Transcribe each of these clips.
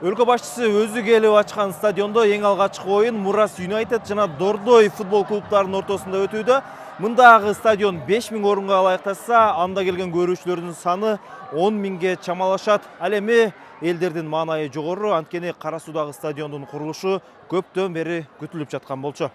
Өлкө башчысы өзү келип ачкан стадиондо эң алгачкы оюн Мурас Юнайтед жана Дордой футбол клубтарынын ортосунда өтүүдө. Мындагы стадион 5000 орунга ылайыкташса, анда келген көрүүчүлөрдүн саны 10.000ге чамалашат. Ал эми элдердин маанайы жогору, анткени Кара Суудагы стадиондун курулушу көптөн бери күтүлүп жаткан болчу.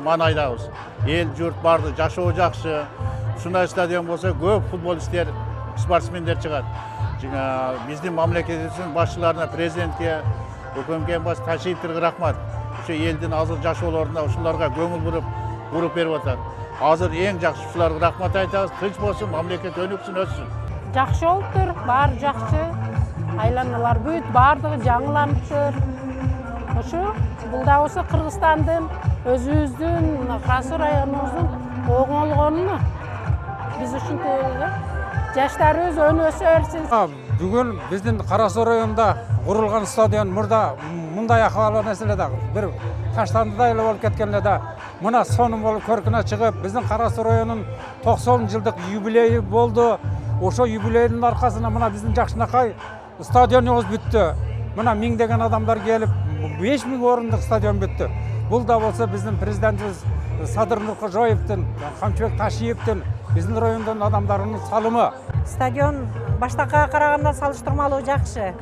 Манайдабыз. Ел жұрт барды, жашоо жакшы. Ушундай стадион болсо көп футболисттер, спортсмендер чыгат. Биздин мамлекетибиздин башчыларына, президентке, өкмөткө баш ташийтерге рахмат. Ушу элдин азыр жашоолоруна ушуларга көңүл буруп берип атат. Азыр эң жакшы ушуларга рахмат айтабыз. Тынч болсун, мамлекет өнүксүн, өссүн. Жакшы болуптур, баары жакшы. Айланалар бүт, баардыгы жаңыланыптыр. Ошо бул да болсо Кыргызстандын, өзүбүздүн, Кара Суу районубуздун оңолгонуна биз ушинтип жаштарыбыз өнөсө берсин. Бүгүн биздин Кара Суу районунда курулган стадион мындай акыбал нерселер да бир таштанды эле болуп кеткен эле да. Мына сонун болуп көркүнө чыгып, биздин Кара Суу районунун 90 жылдык юбилейи болду. Ошо юбилейдин аркасында мына биздин жакшынакай стадионубуз бүттү. Мына миңдеген адамдар келип 5000 орындык стадион бүттү. Бул да болсо биздин президентибиз Садыр Нуркожоевдин, Камчыбек Ташиевдин, биздин райондун адамдарынын салымы. Стадион баштакыга караганда салыштырмалуу жакшы.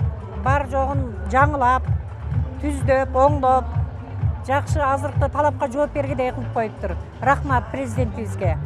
Бар жогун жаңылап, түздөп, оңдоп, жакшы азыркы талапка жооп бергендей кылып коюптур. Рахмат президентибизге.